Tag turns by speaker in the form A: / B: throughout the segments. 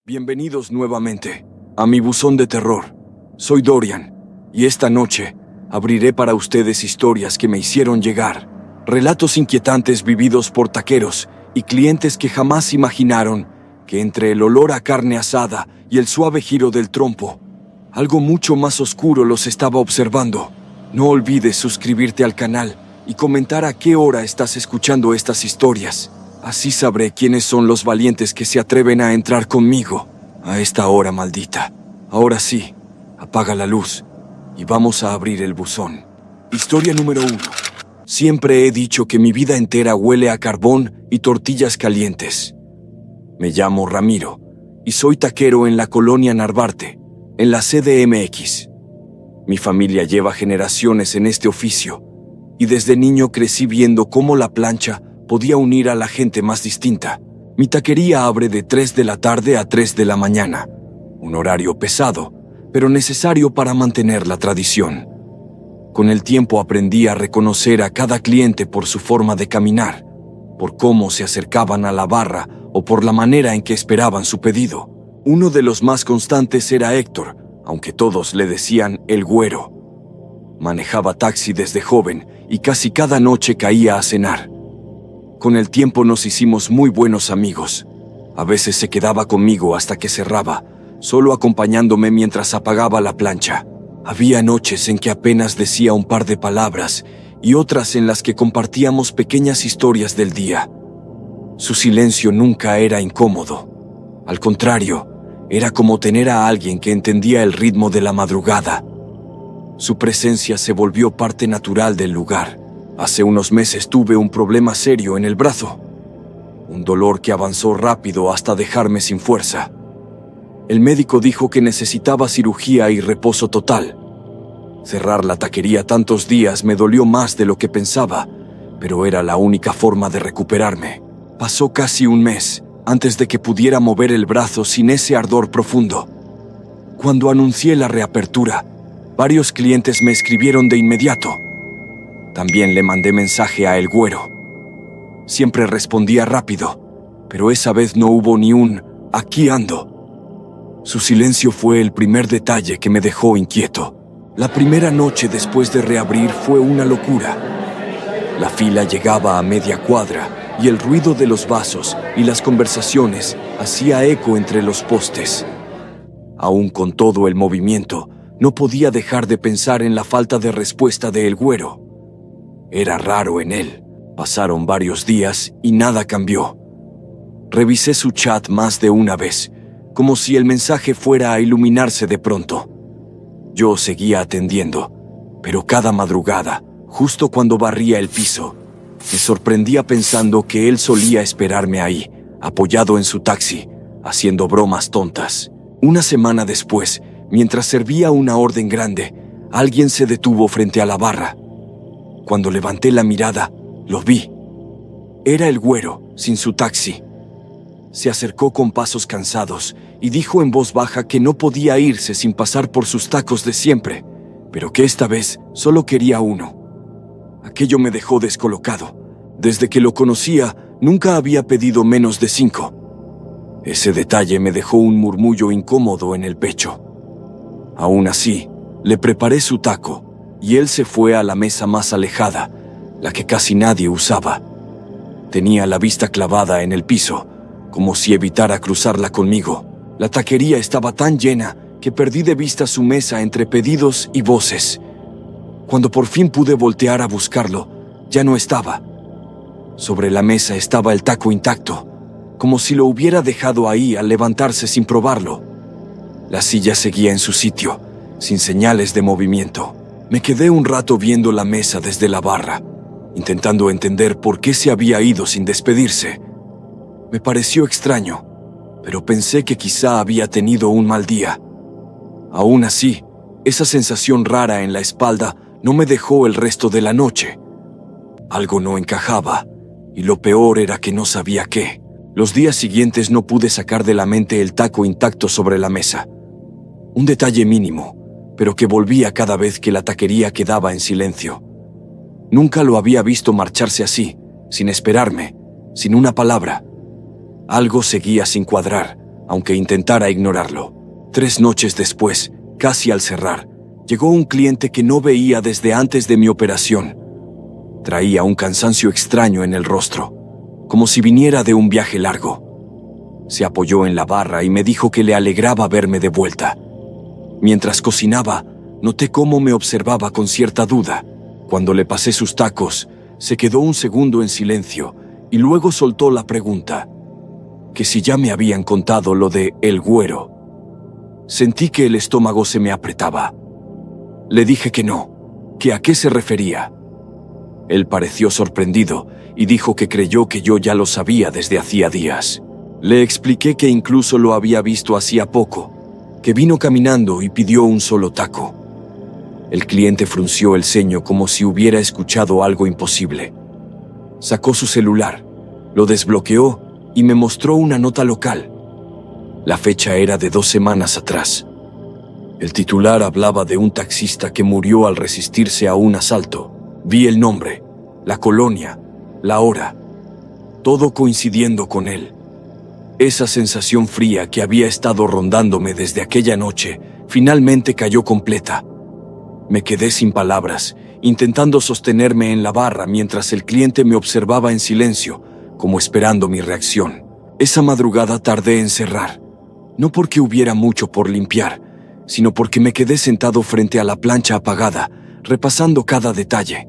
A: Bienvenidos nuevamente a mi buzón de terror. Soy Dorian, y esta noche abriré para ustedes historias que me hicieron llegar. Relatos inquietantes vividos por taqueros y clientes que jamás imaginaron que entre el olor a carne asada y el suave giro del trompo, algo mucho más oscuro los estaba observando. No olvides suscribirte al canal y comentar a qué hora estás escuchando estas historias. Así sabré quiénes son los valientes que se atreven a entrar conmigo a esta hora maldita. Ahora sí, apaga la luz y vamos a abrir el buzón. Historia número 1. Siempre he dicho que mi vida entera huele a carbón y tortillas calientes. Me llamo Ramiro y soy taquero en la colonia Narvarte, en la CDMX. Mi familia lleva generaciones en este oficio y desde niño crecí viendo cómo la plancha podía unir a la gente más distinta. Mi taquería abre de 3 de la tarde a 3 de la mañana, un horario pesado, pero necesario para mantener la tradición. Con el tiempo aprendí a reconocer a cada cliente por su forma de caminar, por cómo se acercaban a la barra o por la manera en que esperaban su pedido. Uno de los más constantes era Héctor, aunque todos le decían el güero. Manejaba taxi desde joven y casi cada noche caía a cenar. Con el tiempo nos hicimos muy buenos amigos. A veces se quedaba conmigo hasta que cerraba, solo acompañándome mientras apagaba la plancha. Había noches en que apenas decía un par de palabras y otras en las que compartíamos pequeñas historias del día. Su silencio nunca era incómodo. Al contrario, era como tener a alguien que entendía el ritmo de la madrugada. Su presencia se volvió parte natural del lugar. Hace unos meses tuve un problema serio en el brazo. Un dolor que avanzó rápido hasta dejarme sin fuerza. El médico dijo que necesitaba cirugía y reposo total. Cerrar la taquería tantos días me dolió más de lo que pensaba, pero era la única forma de recuperarme. Pasó casi un mes antes de que pudiera mover el brazo sin ese ardor profundo. Cuando anuncié la reapertura, varios clientes me escribieron de inmediato. También le mandé mensaje a el güero. Siempre respondía rápido, pero esa vez no hubo ni un «aquí ando». Su silencio fue el primer detalle que me dejó inquieto. La primera noche después de reabrir fue una locura. La fila llegaba a media cuadra y el ruido de los vasos y las conversaciones hacía eco entre los postes. Aún con todo el movimiento, no podía dejar de pensar en la falta de respuesta de el güero. Era raro en él. Pasaron varios días y nada cambió. Revisé su chat más de una vez, como si el mensaje fuera a iluminarse de pronto. Yo seguía atendiendo, pero cada madrugada, justo cuando barría el piso, me sorprendía pensando que él solía esperarme ahí, apoyado en su taxi, haciendo bromas tontas. Una semana después, mientras servía una orden grande, alguien se detuvo frente a la barra. Cuando levanté la mirada, lo vi. Era el güero, sin su taxi. Se acercó con pasos cansados y dijo en voz baja que no podía irse sin pasar por sus tacos de siempre, pero que esta vez solo quería uno. Aquello me dejó descolocado. Desde que lo conocía, nunca había pedido menos de 5. Ese detalle me dejó un murmullo incómodo en el pecho. Aún así, le preparé su taco y él se fue a la mesa más alejada, la que casi nadie usaba. Tenía la vista clavada en el piso, como si evitara cruzarla conmigo. La taquería estaba tan llena que perdí de vista su mesa entre pedidos y voces. Cuando por fin pude voltear a buscarlo, ya no estaba. Sobre la mesa estaba el taco intacto, como si lo hubiera dejado ahí al levantarse sin probarlo. La silla seguía en su sitio, sin señales de movimiento. Me quedé un rato viendo la mesa desde la barra, intentando entender por qué se había ido sin despedirse. Me pareció extraño, pero pensé que quizá había tenido un mal día. Aún así, esa sensación rara en la espalda no me dejó el resto de la noche. Algo no encajaba, y lo peor era que no sabía qué. Los días siguientes no pude sacar de la mente el taco intacto sobre la mesa. Un detalle mínimo, pero que volvía cada vez que la taquería quedaba en silencio. Nunca lo había visto marcharse así, sin esperarme, sin una palabra. Algo seguía sin cuadrar, aunque intentara ignorarlo. 3 noches después, casi al cerrar, llegó un cliente que no veía desde antes de mi operación. Traía un cansancio extraño en el rostro, como si viniera de un viaje largo. Se apoyó en la barra y me dijo que le alegraba verme de vuelta. Mientras cocinaba, noté cómo me observaba con cierta duda. Cuando le pasé sus tacos, se quedó un segundo en silencio y luego soltó la pregunta, que si ya me habían contado lo de El Güero. Sentí que el estómago se me apretaba. Le dije que no, que a qué se refería. Él pareció sorprendido y dijo que creyó que yo ya lo sabía desde hacía días. Le expliqué que incluso lo había visto hacía poco, que vino caminando y pidió un solo taco. El cliente frunció el ceño como si hubiera escuchado algo imposible. Sacó su celular, lo desbloqueó y me mostró una nota local. La fecha era de 2 semanas atrás. El titular hablaba de un taxista que murió al resistirse a un asalto. Vi el nombre, la colonia, la hora, todo coincidiendo con él. Esa sensación fría que había estado rondándome desde aquella noche finalmente cayó completa. Me quedé sin palabras, intentando sostenerme en la barra mientras el cliente me observaba en silencio, como esperando mi reacción. Esa madrugada tardé en cerrar, no porque hubiera mucho por limpiar, sino porque me quedé sentado frente a la plancha apagada, repasando cada detalle.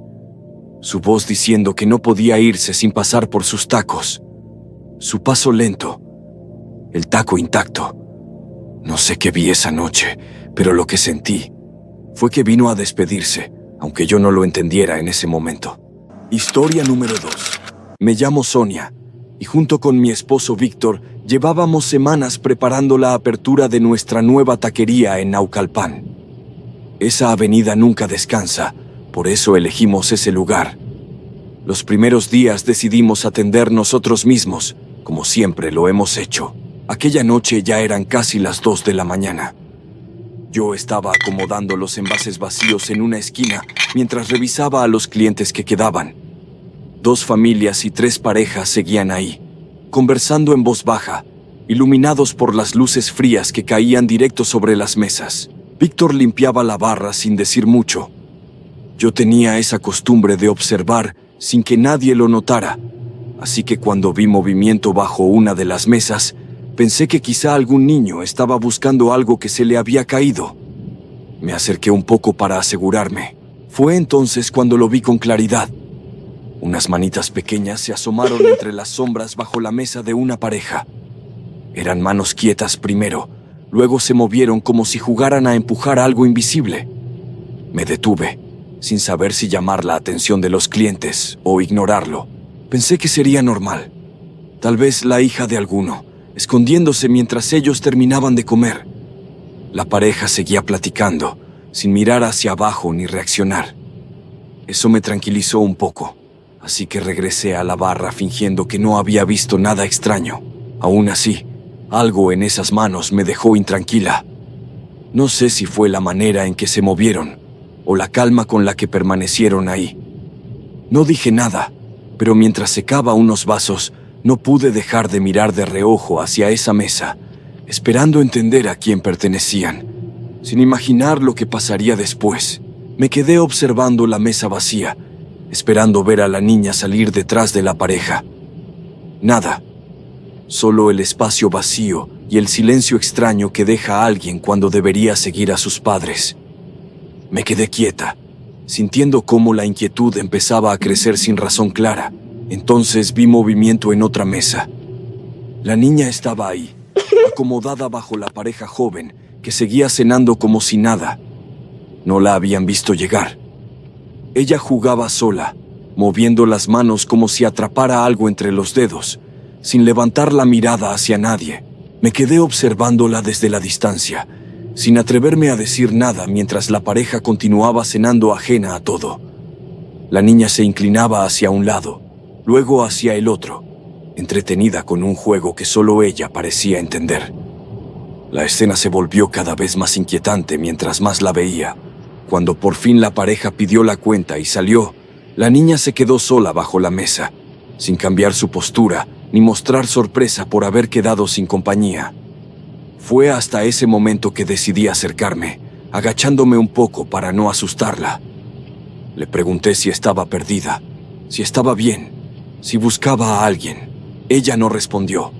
A: Su voz diciendo que no podía irse sin pasar por sus tacos. Su paso lento. El taco intacto. No sé qué vi esa noche, pero lo que sentí fue que vino a despedirse, aunque yo no lo entendiera en ese momento. Historia número 2. Me llamo Sonia, y junto con mi esposo Víctor, llevábamos semanas preparando la apertura de nuestra nueva taquería en Naucalpan. Esa avenida nunca descansa, por eso elegimos ese lugar. Los primeros días decidimos atender nosotros mismos, como siempre lo hemos hecho. Aquella noche ya eran casi las 2 de la mañana. Yo estaba acomodando los envases vacíos en una esquina mientras revisaba a los clientes que quedaban. 2 familias y 3 parejas seguían ahí, conversando en voz baja, iluminados por las luces frías que caían directo sobre las mesas. Víctor limpiaba la barra sin decir mucho. Yo tenía esa costumbre de observar sin que nadie lo notara, así que cuando vi movimiento bajo una de las mesas, pensé que quizá algún niño estaba buscando algo que se le había caído. Me acerqué un poco para asegurarme. Fue entonces cuando lo vi con claridad. Unas manitas pequeñas se asomaron entre las sombras bajo la mesa de una pareja. Eran manos quietas primero, luego se movieron como si jugaran a empujar algo invisible. Me detuve, sin saber si llamar la atención de los clientes o ignorarlo. Pensé que sería normal. Tal vez la hija de alguno, escondiéndose mientras ellos terminaban de comer. La pareja seguía platicando, sin mirar hacia abajo ni reaccionar. Eso me tranquilizó un poco, así que regresé a la barra fingiendo que no había visto nada extraño. Aún así, algo en esas manos me dejó intranquila. No sé si fue la manera en que se movieron, o la calma con la que permanecieron ahí. No dije nada, pero mientras secaba unos vasos, no pude dejar de mirar de reojo hacia esa mesa, esperando entender a quién pertenecían, sin imaginar lo que pasaría después. Me quedé observando la mesa vacía, esperando ver a la niña salir detrás de la pareja. Nada. Solo el espacio vacío y el silencio extraño que deja a alguien cuando debería seguir a sus padres. Me quedé quieta, sintiendo cómo la inquietud empezaba a crecer sin razón clara. Entonces vi movimiento en otra mesa. La niña estaba ahí, acomodada bajo la pareja joven, que seguía cenando como si nada. No la habían visto llegar. Ella jugaba sola, moviendo las manos como si atrapara algo entre los dedos, sin levantar la mirada hacia nadie. Me quedé observándola desde la distancia, sin atreverme a decir nada mientras la pareja continuaba cenando ajena a todo. La niña se inclinaba hacia un lado, luego hacia el otro, entretenida con un juego que solo ella parecía entender. La escena se volvió cada vez más inquietante mientras más la veía. Cuando por fin la pareja pidió la cuenta y salió, la niña se quedó sola bajo la mesa, sin cambiar su postura ni mostrar sorpresa por haber quedado sin compañía. Fue hasta ese momento que decidí acercarme, agachándome un poco para no asustarla. Le pregunté si estaba perdida, si estaba bien, si buscaba a alguien. Ella no respondió.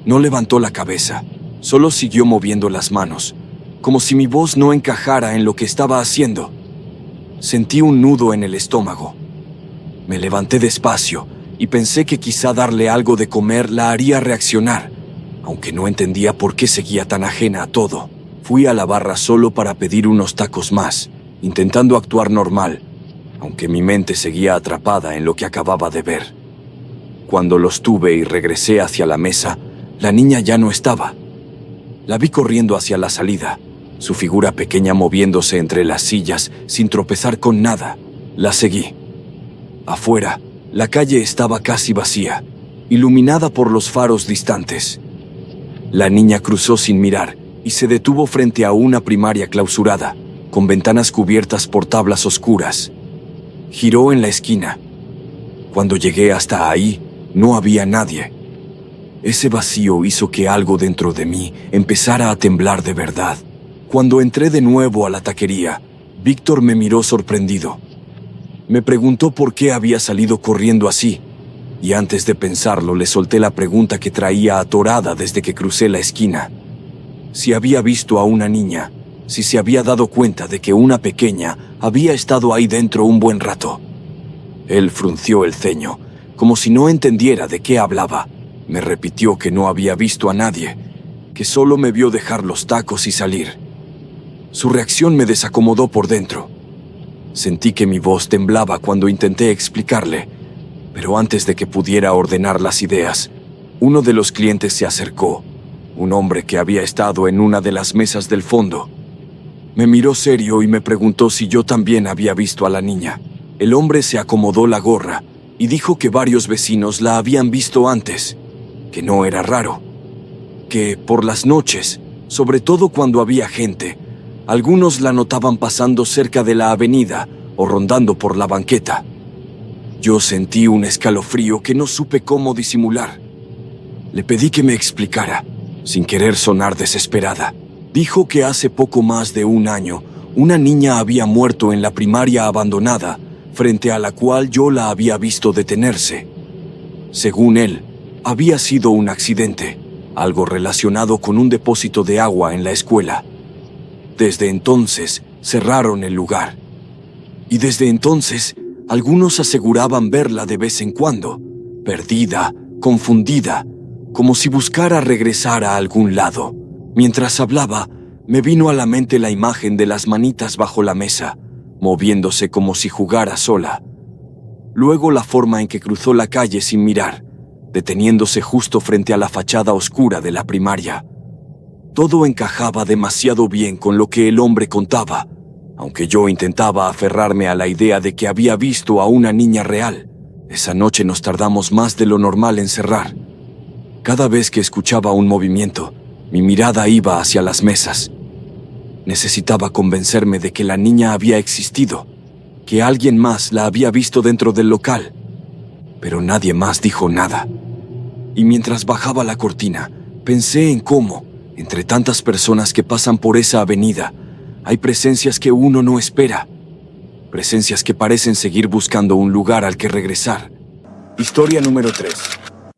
A: No levantó la cabeza, solo siguió moviendo las manos, como si mi voz no encajara en lo que estaba haciendo. Sentí un nudo en el estómago. Me levanté despacio y pensé que quizá darle algo de comer la haría reaccionar, aunque no entendía por qué seguía tan ajena a todo. Fui a la barra solo para pedir unos tacos más, intentando actuar normal, aunque mi mente seguía atrapada en lo que acababa de ver. Cuando los tuve y regresé hacia la mesa, la niña ya no estaba. La vi corriendo hacia la salida, su figura pequeña moviéndose entre las sillas sin tropezar con nada. La seguí. Afuera, la calle estaba casi vacía, iluminada por los faros distantes. La niña cruzó sin mirar y se detuvo frente a una primaria clausurada, con ventanas cubiertas por tablas oscuras. Giró en la esquina. Cuando llegué hasta ahí, no había nadie. Ese vacío hizo que algo dentro de mí empezara a temblar de verdad. Cuando entré de nuevo a la taquería, Víctor me miró sorprendido. Me preguntó por qué había salido corriendo así, y antes de pensarlo le solté la pregunta que traía atorada desde que crucé la esquina. Si había visto a una niña, si se había dado cuenta de que una pequeña había estado ahí dentro un buen rato. Él frunció el ceño, como si no entendiera de qué hablaba. Me repitió que no había visto a nadie, que solo me vio dejar los tacos y salir. Su reacción me desacomodó por dentro. Sentí que mi voz temblaba cuando intenté explicarle, pero antes de que pudiera ordenar las ideas, uno de los clientes se acercó, un hombre que había estado en una de las mesas del fondo. Me miró serio y me preguntó si yo también había visto a la niña. El hombre se acomodó la gorra y dijo que varios vecinos la habían visto antes, que no era raro, que por las noches, sobre todo cuando había gente, algunos la notaban pasando cerca de la avenida o rondando por la banqueta. Yo sentí un escalofrío que no supe cómo disimular. Le pedí que me explicara, sin querer sonar desesperada. Dijo que hace poco más de un año, una niña había muerto en la primaria abandonada, frente a la cual yo la había visto detenerse. Según él, había sido un accidente, algo relacionado con un depósito de agua en la escuela. Desde entonces, cerraron el lugar. Y desde entonces, algunos aseguraban verla de vez en cuando, perdida, confundida, como si buscara regresar a algún lado. Mientras hablaba, me vino a la mente la imagen de las manitas bajo la mesa, moviéndose como si jugara sola. Luego la forma en que cruzó la calle sin mirar, deteniéndose justo frente a la fachada oscura de la primaria. Todo encajaba demasiado bien con lo que el hombre contaba, aunque yo intentaba aferrarme a la idea de que había visto a una niña real. Esa noche nos tardamos más de lo normal en cerrar. Cada vez que escuchaba un movimiento, mi mirada iba hacia las mesas. Necesitaba convencerme de que la niña había existido, que alguien más la había visto dentro del local. Pero nadie más dijo nada. Y mientras bajaba la cortina, pensé en cómo, entre tantas personas que pasan por esa avenida, hay presencias que uno no espera. Presencias que parecen seguir buscando un lugar al que regresar. Historia número 3.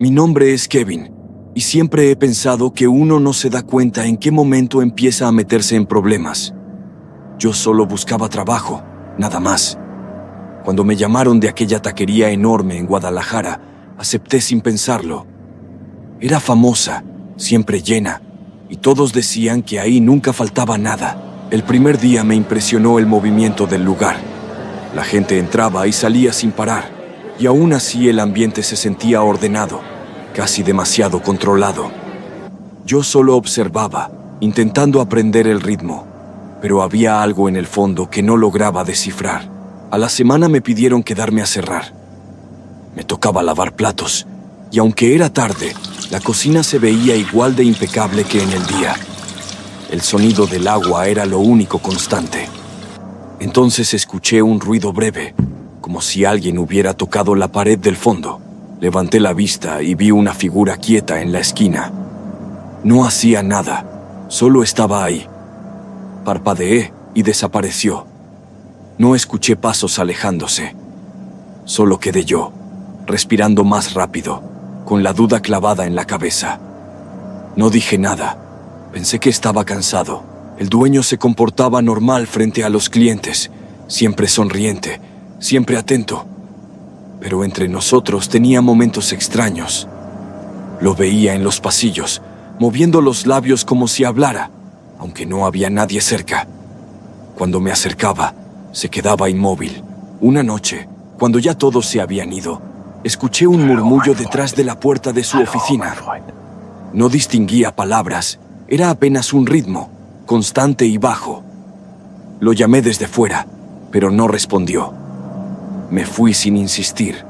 A: Mi nombre es Kevin, y siempre he pensado que uno no se da cuenta en qué momento empieza a meterse en problemas. Yo solo buscaba trabajo, nada más. Cuando me llamaron de aquella taquería enorme en Guadalajara, acepté sin pensarlo. Era famosa, siempre llena, y todos decían que ahí nunca faltaba nada. El primer día me impresionó el movimiento del lugar. La gente entraba y salía sin parar, y aún así el ambiente se sentía ordenado, casi demasiado controlado. Yo solo observaba, intentando aprender el ritmo, pero había algo en el fondo que no lograba descifrar. A la semana me pidieron quedarme a cerrar. Me tocaba lavar platos, y aunque era tarde, la cocina se veía igual de impecable que en el día. El sonido del agua era lo único constante. Entonces escuché un ruido breve, como si alguien hubiera tocado la pared del fondo. Levanté la vista y vi una figura quieta en la esquina. No hacía nada, solo estaba ahí. Parpadeé y desapareció. No escuché pasos alejándose. Solo quedé yo, respirando más rápido, con la duda clavada en la cabeza. No dije nada. Pensé que estaba cansado. El dueño se comportaba normal frente a los clientes, siempre sonriente, siempre atento. Pero entre nosotros tenía momentos extraños. Lo veía en los pasillos, moviendo los labios como si hablara, aunque no había nadie cerca. Cuando me acercaba, se quedaba inmóvil. Una noche, cuando ya todos se habían ido, escuché un murmullo detrás de la puerta de su oficina. No distinguía palabras, era apenas un ritmo, constante y bajo. Lo llamé desde fuera, pero no respondió. Me fui sin insistir,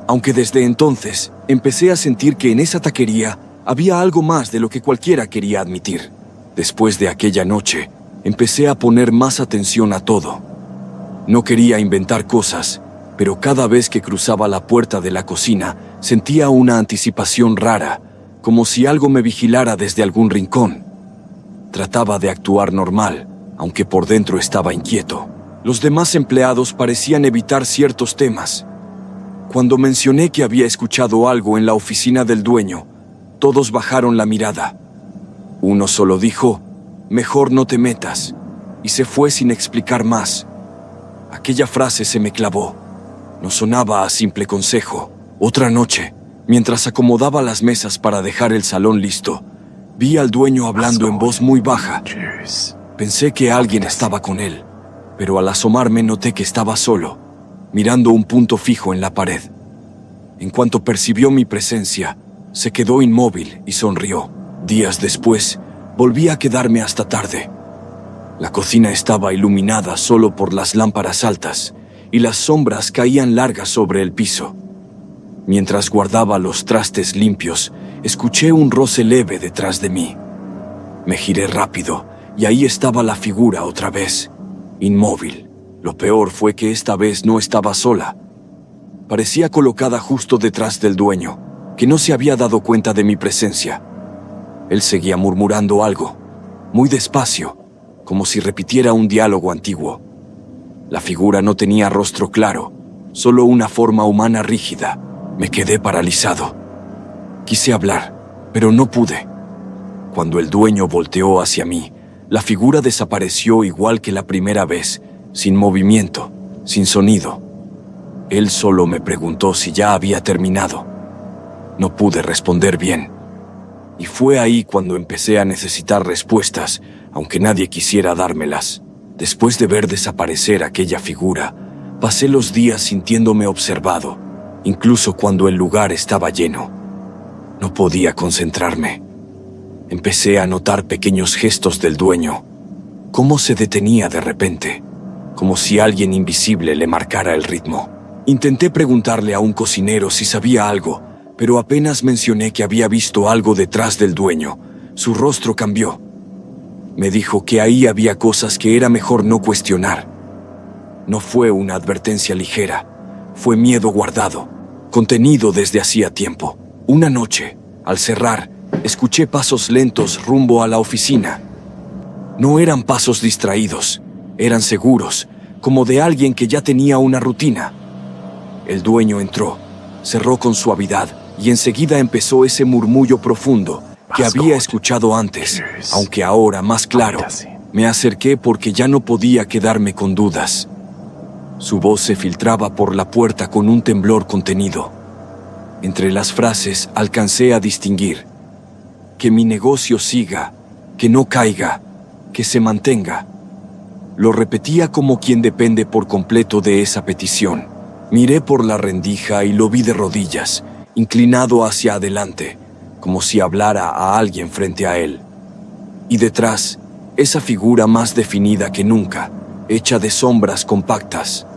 A: aunque desde entonces empecé a sentir que en esa taquería había algo más de lo que cualquiera quería admitir. Después de aquella noche, empecé a poner más atención a todo. No quería inventar cosas, pero cada vez que cruzaba la puerta de la cocina, sentía una anticipación rara, como si algo me vigilara desde algún rincón. Trataba de actuar normal, aunque por dentro estaba inquieto. Los demás empleados parecían evitar ciertos temas. Cuando mencioné que había escuchado algo en la oficina del dueño, todos bajaron la mirada. Uno solo dijo, «Mejor no te metas», y se fue sin explicar más. Aquella frase se me clavó. No sonaba a simple consejo. Otra noche, mientras acomodaba las mesas para dejar el salón listo, vi al dueño hablando en voz muy baja. Pensé que alguien estaba con él, pero al asomarme noté que estaba solo, mirando un punto fijo en la pared. En cuanto percibió mi presencia, se quedó inmóvil y sonrió. Días después, volví a quedarme hasta tarde. La cocina estaba iluminada solo por las lámparas altas, y las sombras caían largas sobre el piso. Mientras guardaba los trastes limpios, escuché un roce leve detrás de mí. Me giré rápido, y ahí estaba la figura otra vez, inmóvil. Lo peor fue que esta vez no estaba sola. Parecía colocada justo detrás del dueño, que no se había dado cuenta de mi presencia. Él seguía murmurando algo, muy despacio, como si repitiera un diálogo antiguo. La figura no tenía rostro claro, solo una forma humana rígida. Me quedé paralizado. Quise hablar, pero no pude. Cuando el dueño volteó hacia mí, la figura desapareció igual que la primera vez, sin movimiento, sin sonido. Él solo me preguntó si ya había terminado. No pude responder bien. Y fue ahí cuando empecé a necesitar respuestas, aunque nadie quisiera dármelas. Después de ver desaparecer aquella figura, pasé los días sintiéndome observado, incluso cuando el lugar estaba lleno. No podía concentrarme. Empecé a notar pequeños gestos del dueño, cómo se detenía de repente, como si alguien invisible le marcara el ritmo. Intenté preguntarle a un cocinero si sabía algo, pero apenas mencioné que había visto algo detrás del dueño, su rostro cambió. Me dijo que ahí había cosas que era mejor no cuestionar. No fue una advertencia ligera, fue miedo guardado, contenido desde hacía tiempo. Una noche, al cerrar, escuché pasos lentos rumbo a la oficina. No eran pasos distraídos, eran seguros, como de alguien que ya tenía una rutina. El dueño entró, cerró con suavidad y enseguida empezó ese murmullo profundo que había escuchado antes, aunque ahora más claro. Me acerqué porque ya no podía quedarme con dudas. Su voz se filtraba por la puerta con un temblor contenido. Entre las frases alcancé a distinguir: que mi negocio siga, que no caiga, que se mantenga. Lo repetía como quien depende por completo de esa petición. Miré por la rendija y lo vi de rodillas, inclinado hacia adelante, como si hablara a alguien frente a él. Y detrás, esa figura más definida que nunca, hecha de sombras compactas.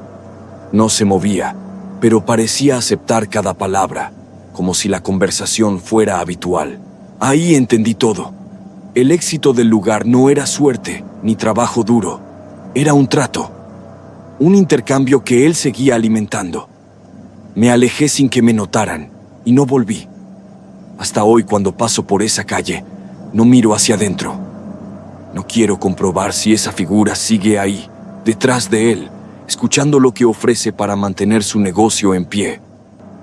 A: No se movía, pero parecía aceptar cada palabra, como si la conversación fuera habitual. Ahí entendí todo. El éxito del lugar no era suerte ni trabajo duro, era un trato. Un intercambio que él seguía alimentando. Me alejé sin que me notaran y no volví. Hasta hoy, cuando paso por esa calle, No miro hacia adentro. No quiero comprobar si esa figura sigue ahí, detrás de él, escuchando lo que ofrece para mantener su negocio en pie.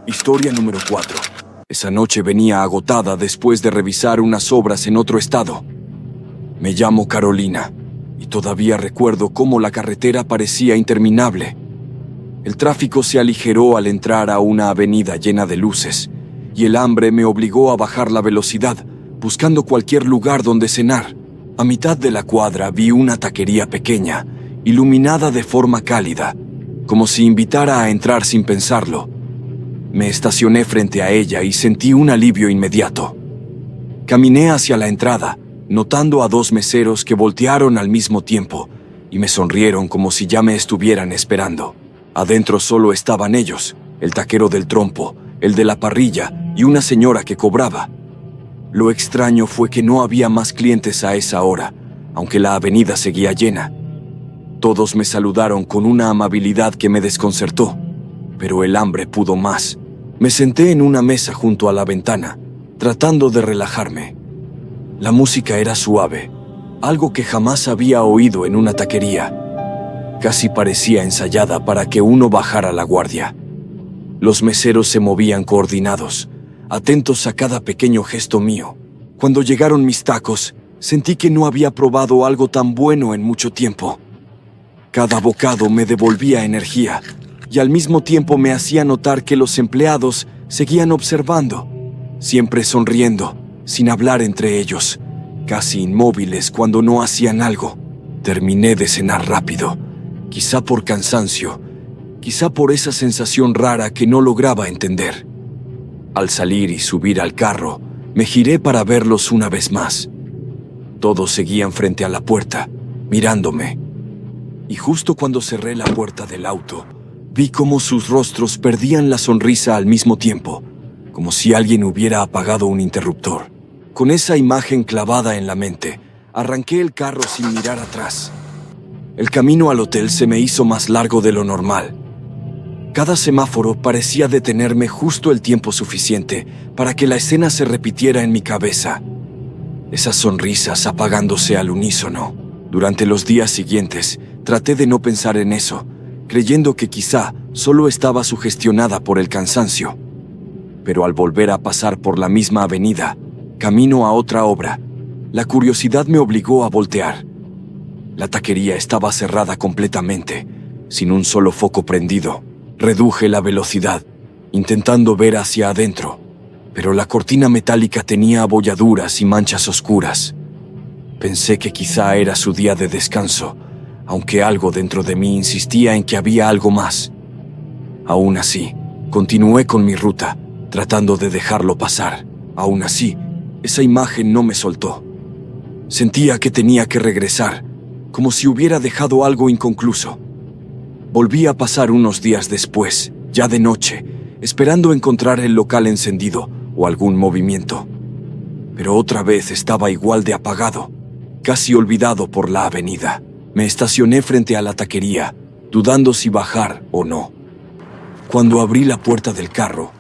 A: Historia número 4. Esa noche venía agotada después de revisar unas obras en otro estado. Me llamo Carolina, y todavía recuerdo cómo la carretera parecía interminable. El tráfico se aligeró al entrar a una avenida llena de luces, y el hambre me obligó a bajar la velocidad, buscando cualquier lugar donde cenar. A mitad de la cuadra vi una taquería pequeña, iluminada de forma cálida, como si invitara a entrar sin pensarlo. Me estacioné frente a ella y sentí un alivio inmediato. Caminé hacia la entrada, notando a 2 meseros que voltearon al mismo tiempo y me sonrieron como si ya me estuvieran esperando. Adentro solo estaban ellos, el taquero del trompo, el de la parrilla y una señora que cobraba. Lo extraño fue que no había más clientes a esa hora, aunque la avenida seguía llena. Todos me saludaron con una amabilidad que me desconcertó, pero el hambre pudo más. Me senté en una mesa junto a la ventana, tratando de relajarme. La música era suave, algo que jamás había oído en una taquería. Casi parecía ensayada para que uno bajara la guardia. Los meseros se movían coordinados, atentos a cada pequeño gesto mío. Cuando llegaron mis tacos, sentí que no había probado algo tan bueno en mucho tiempo. Cada bocado me devolvía energía, y al mismo tiempo me hacía notar que los empleados seguían observando, siempre sonriendo, sin hablar entre ellos, casi inmóviles cuando no hacían algo. Terminé de cenar rápido, quizá por cansancio, quizá por esa sensación rara que no lograba entender. Al salir y subir al carro, me giré para verlos una vez más. Todos seguían frente a la puerta, mirándome. Y justo cuando cerré la puerta del auto, vi cómo sus rostros perdían la sonrisa al mismo tiempo, como si alguien hubiera apagado un interruptor. Con esa imagen clavada en la mente, arranqué el carro sin mirar atrás. El camino al hotel se me hizo más largo de lo normal. Cada semáforo parecía detenerme justo el tiempo suficiente para que la escena se repitiera en mi cabeza. Esas sonrisas apagándose al unísono. Durante los días siguientes, traté de no pensar en eso, creyendo que quizá solo estaba sugestionada por el cansancio. Pero al volver a pasar por la misma avenida, camino a otra obra, la curiosidad me obligó a voltear. La taquería estaba cerrada completamente, sin un solo foco prendido. Reduje la velocidad, intentando ver hacia adentro, pero la cortina metálica tenía abolladuras y manchas oscuras. Pensé que quizá era su día de descanso, aunque algo dentro de mí insistía en que había algo más. Aún así, continué con mi ruta, tratando de dejarlo pasar. Aún así, esa imagen no me soltó. Sentía que tenía que regresar, como si hubiera dejado algo inconcluso. Volví a pasar unos días después, ya de noche, esperando encontrar el local encendido o algún movimiento. Pero otra vez estaba igual de apagado, casi olvidado por la avenida. Me estacioné frente a la taquería, dudando si bajar o no. Cuando abrí la puerta del carro,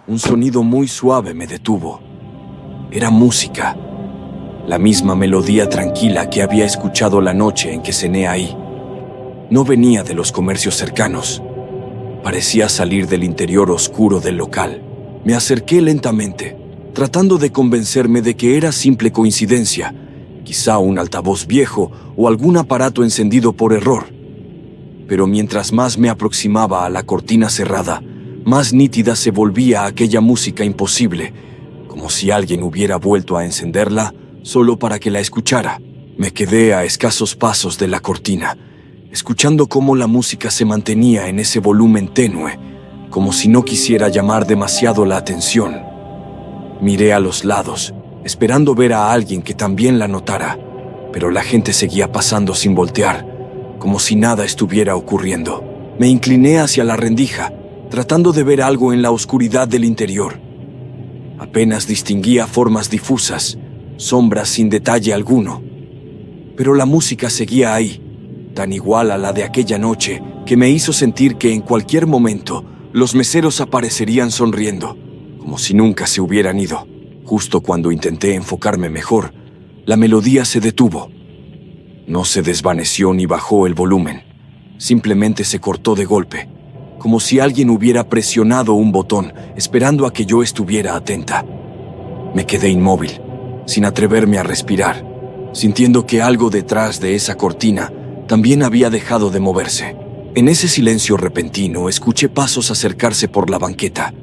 A: un sonido muy suave me detuvo. Era música, la misma melodía tranquila que había escuchado la noche en que cené ahí. No venía de los comercios cercanos. Parecía salir del interior oscuro del local. Me acerqué lentamente, tratando de convencerme de que era simple coincidencia, quizá un altavoz viejo o algún aparato encendido por error. Pero mientras más me aproximaba a la cortina cerrada, más nítida se volvía aquella música imposible, como si alguien hubiera vuelto a encenderla solo para que la escuchara. Me quedé a escasos pasos de la cortina, escuchando cómo la música se mantenía en ese volumen tenue, como si no quisiera llamar demasiado la atención. Miré a los lados, esperando ver a alguien que también la notara, pero la gente seguía pasando sin voltear, como si nada estuviera ocurriendo. Me incliné hacia la rendija, tratando de ver algo en la oscuridad del interior. Apenas distinguía formas difusas, sombras sin detalle alguno. Pero la música seguía ahí, tan igual a la de aquella noche, que me hizo sentir que en cualquier momento los meseros aparecerían sonriendo, como si nunca se hubieran ido. Justo cuando intenté enfocarme mejor, La melodía se detuvo. No se desvaneció ni bajó el volumen. Simplemente se cortó de golpe, como si alguien hubiera presionado un botón, esperando a que yo estuviera atenta. Me quedé inmóvil, sin atreverme a respirar, sintiendo que algo detrás de esa cortina también había dejado de moverse. En ese silencio repentino, escuché pasos acercarse por la banqueta.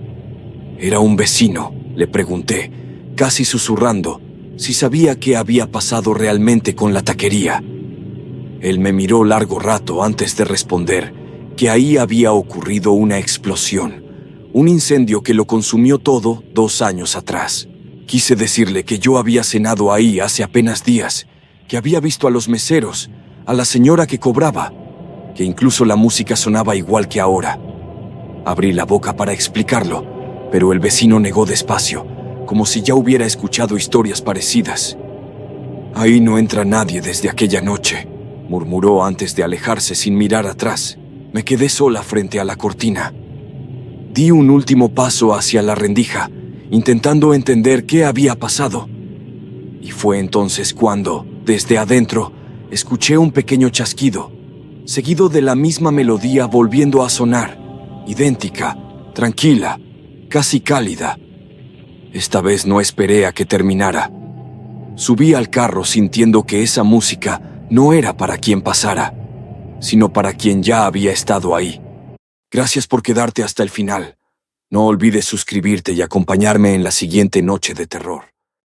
A: ¿Era un vecino?, le pregunté, casi susurrando, si sabía qué había pasado realmente con la taquería. Él me miró largo rato antes de responder que ahí había ocurrido una explosión, un incendio que lo consumió todo 2 años atrás. Quise decirle que yo había cenado ahí hace apenas días, que había visto a los meseros, a la señora que cobraba, que incluso la música sonaba igual que ahora. Abrí la boca para explicarlo, pero el vecino negó despacio, como si ya hubiera escuchado historias parecidas. «Ahí no entra nadie desde aquella noche», murmuró antes de alejarse sin mirar atrás. Me quedé sola frente a la cortina. Di un último paso hacia la rendija, intentando entender qué había pasado. Y fue entonces cuando, desde adentro, escuché un pequeño chasquido, seguido de la misma melodía volviendo a sonar, idéntica, tranquila, casi cálida. Esta vez no esperé a que terminara. Subí al carro sintiendo que esa música no era para quien pasara, sino para quien ya había estado ahí. Gracias por quedarte hasta el final. No olvides suscribirte y acompañarme en la siguiente noche de terror.